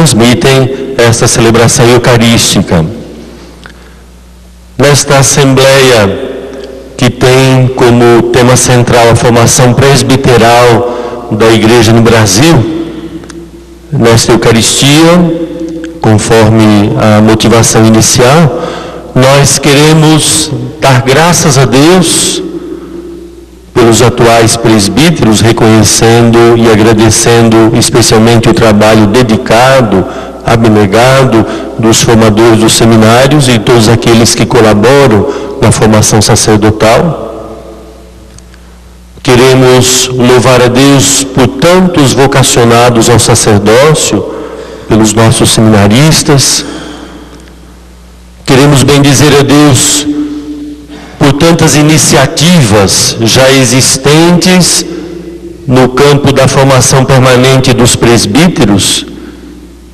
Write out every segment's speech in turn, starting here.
transmitem esta celebração eucarística. Nesta Assembleia, que tem como tema central a formação presbiteral da Igreja no Brasil, nesta Eucaristia, conforme a motivação inicial, nós queremos dar graças a Deus pelos atuais presbíteros, reconhecendo e agradecendo especialmente o trabalho dedicado, abnegado dos formadores dos seminários e todos aqueles que colaboram na formação sacerdotal. Queremos louvar a Deus por tantos vocacionados ao sacerdócio, pelos nossos seminaristas. Queremos bendizer a Deus por tantas iniciativas já existentes no campo da formação permanente dos presbíteros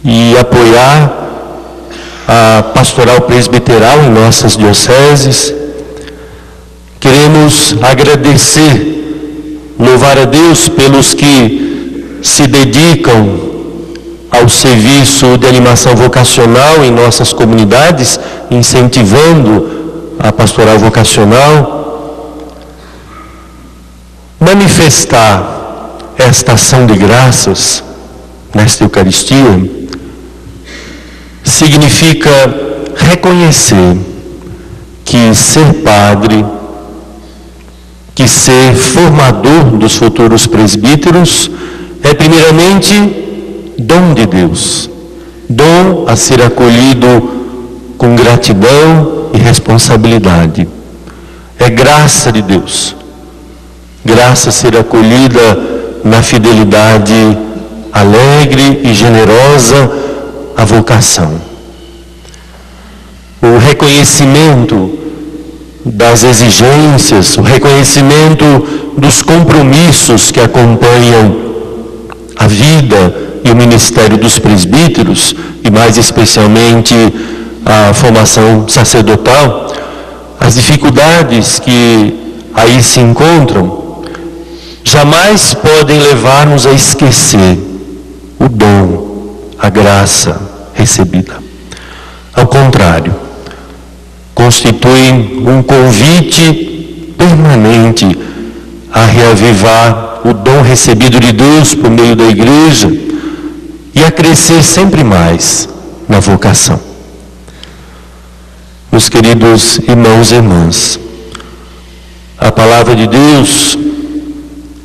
e apoiar a pastoral presbiteral em nossas dioceses. Queremos agradecer, louvar a Deus pelos que se dedicam ao serviço de animação vocacional em nossas comunidades, incentivando a pastoral vocacional. Manifestar esta ação de graças nesta Eucaristia significa reconhecer que ser padre, que ser formador dos futuros presbíteros é primeiramente dom de Deus, dom a ser acolhido com gratidão e responsabilidade. É graça de Deus, graça a ser acolhida na fidelidade alegre e generosa à vocação. O reconhecimento das exigências, o reconhecimento dos compromissos que acompanham a vida e o ministério dos presbíteros, e mais especialmente a formação sacerdotal, as dificuldades que aí se encontram, jamais podem levar-nos a esquecer o dom, a graça recebida. Ao contrário, constitui um convite permanente a reavivar o dom recebido de Deus por meio da Igreja e a crescer sempre mais na vocação. Meus queridos irmãos e irmãs, a palavra de Deus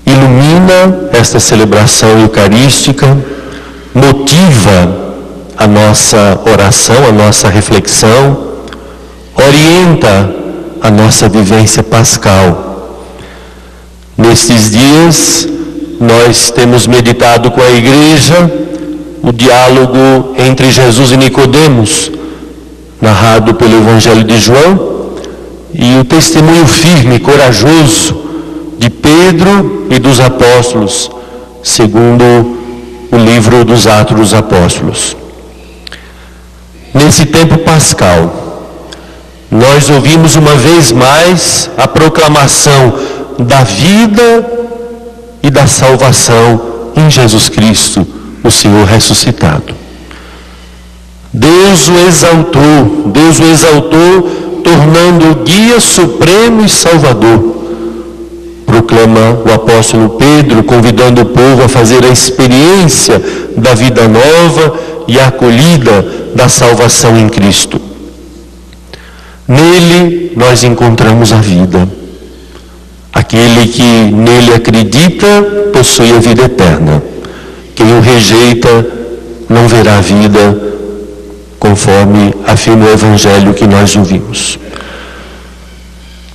ilumina esta celebração eucarística, motiva a nossa oração, a nossa reflexão, orienta a nossa vivência pascal. Nestes dias, nós temos meditado com a Igreja o diálogo entre Jesus e Nicodemos, narrado pelo Evangelho de João, e o testemunho firme e corajoso de Pedro e dos apóstolos, segundo o livro dos Atos dos Apóstolos. Nesse tempo pascal, nós ouvimos uma vez mais a proclamação da vida e da salvação em Jesus Cristo, o Senhor ressuscitado. Deus o exaltou, tornando o guia supremo e salvador. Proclama o apóstolo Pedro, convidando o povo a fazer a experiência da vida nova e a acolhida da salvação em Cristo. Nele nós encontramos a vida. Aquele que nele acredita possui a vida eterna. Quem o rejeita não verá a vida, conforme afirma o Evangelho que nós ouvimos.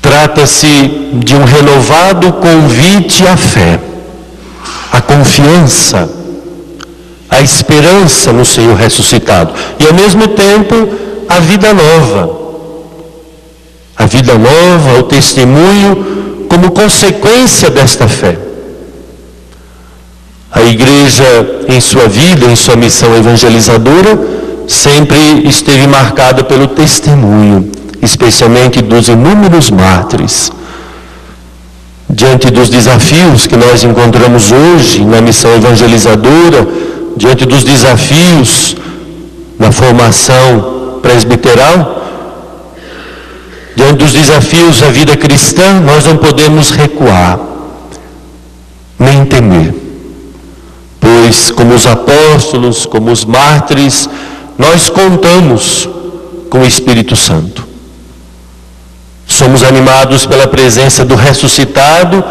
Trata-se de um renovado convite à fé, à confiança, à esperança no Senhor ressuscitado e, ao mesmo tempo, à vida nova. A vida nova, o testemunho como consequência desta fé. A Igreja, em sua vida, em sua missão evangelizadora, sempre esteve marcada pelo testemunho, especialmente dos inúmeros mártires. Diante dos desafios que nós encontramos hoje na missão evangelizadora, diante dos desafios da formação presbiteral, diante dos desafios da vida cristã, nós não podemos recuar, nem temer. Pois, como os apóstolos, como os mártires, nós contamos com o Espírito Santo. Somos animados pela presença do ressuscitado,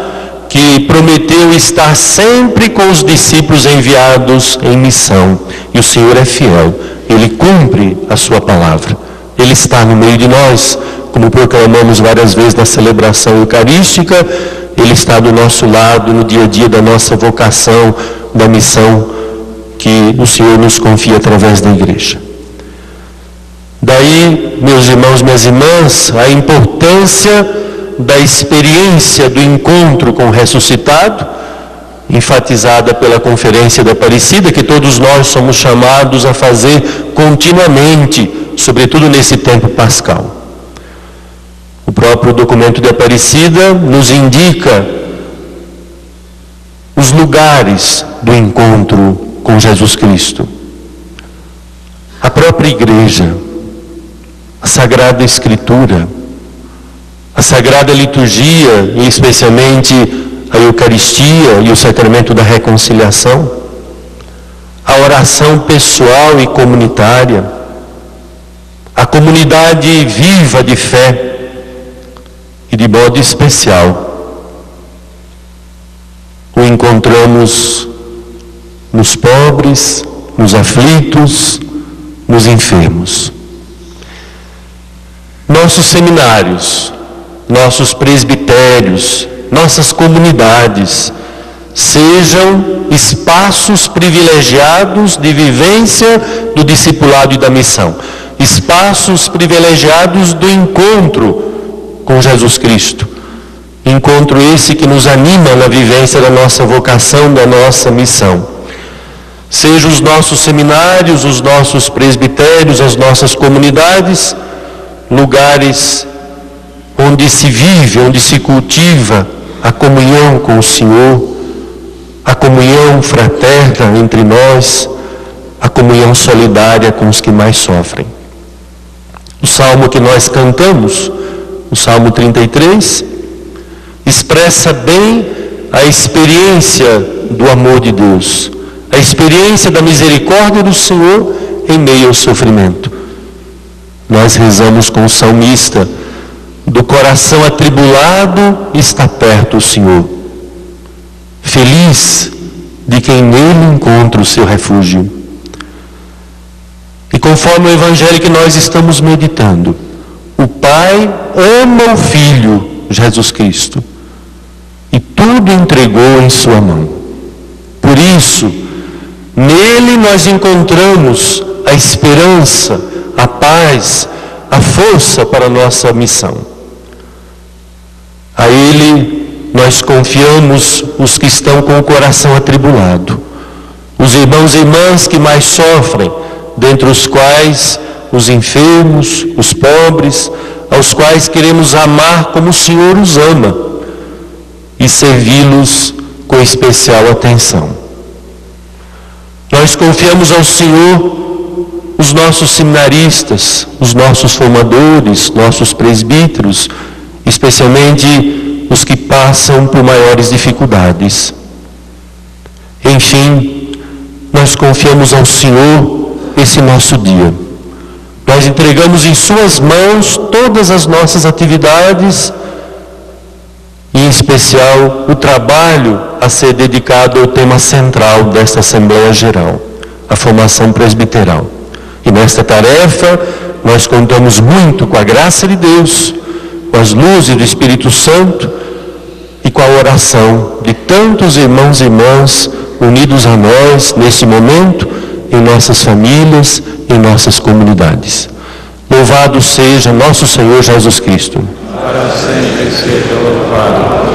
que prometeu estar sempre com os discípulos enviados em missão. E o Senhor é fiel, Ele cumpre a sua palavra. Ele está no meio de nós, como proclamamos várias vezes na celebração eucarística. Ele está do nosso lado no dia a dia da nossa vocação, da missão que o Senhor nos confia através da igreja. Daí, meus irmãos, minhas irmãs, a importância da experiência do encontro com o ressuscitado, enfatizada pela Conferência da Aparecida, que todos nós somos chamados a fazer continuamente, sobretudo nesse tempo pascal. O próprio documento de Aparecida nos indica os lugares do encontro com Jesus Cristo. A própria igreja, a Sagrada Escritura, a Sagrada Liturgia, e especialmente a Eucaristia e o Sacramento da Reconciliação, a oração pessoal e comunitária, a comunidade viva de fé, e de modo especial, o encontramos nos pobres, nos aflitos, nos enfermos. Nossos seminários, nossos presbitérios, nossas comunidades, sejam espaços privilegiados de vivência do discipulado e da missão, espaços privilegiados do encontro com Jesus Cristo, encontro esse que nos anima na vivência da nossa vocação, da nossa missão. Sejam os nossos seminários, os nossos presbitérios, as nossas comunidades, lugares onde se vive, onde se cultiva a comunhão com o Senhor, a comunhão fraterna entre nós, a comunhão solidária com os que mais sofrem. O salmo que nós cantamos, o Salmo 33, expressa bem a experiência do amor de Deus, a experiência da misericórdia do Senhor em meio ao sofrimento. Nós rezamos com o salmista: do coração atribulado está perto o Senhor. Feliz de quem nele encontra o seu refúgio. E conforme o Evangelho que nós estamos meditando, o Pai ama o Filho, Jesus Cristo, e tudo entregou em sua mão. Por isso, nele nós encontramos a esperança, a paz, a força para a nossa missão. A Ele nós confiamos os que estão com o coração atribulado, os irmãos e irmãs que mais sofrem, dentre os quais os enfermos, os pobres, aos quais queremos amar como o Senhor os ama e servi-los com especial atenção. Nós confiamos ao Senhor os nossos seminaristas, os nossos formadores, nossos presbíteros, especialmente os que passam por maiores dificuldades. Enfim, nós confiamos ao Senhor esse nosso dia. Nós entregamos em suas mãos todas as nossas atividades, e em especial o trabalho a ser dedicado ao tema central desta Assembleia Geral, a formação presbiteral. E nesta tarefa nós contamos muito com a graça de Deus, com as luzes do Espírito Santo e com a oração de tantos irmãos e irmãs unidos a nós nesse momento, em nossas famílias, em nossas comunidades. Louvado seja nosso Senhor Jesus Cristo. Para sempre seja louvado.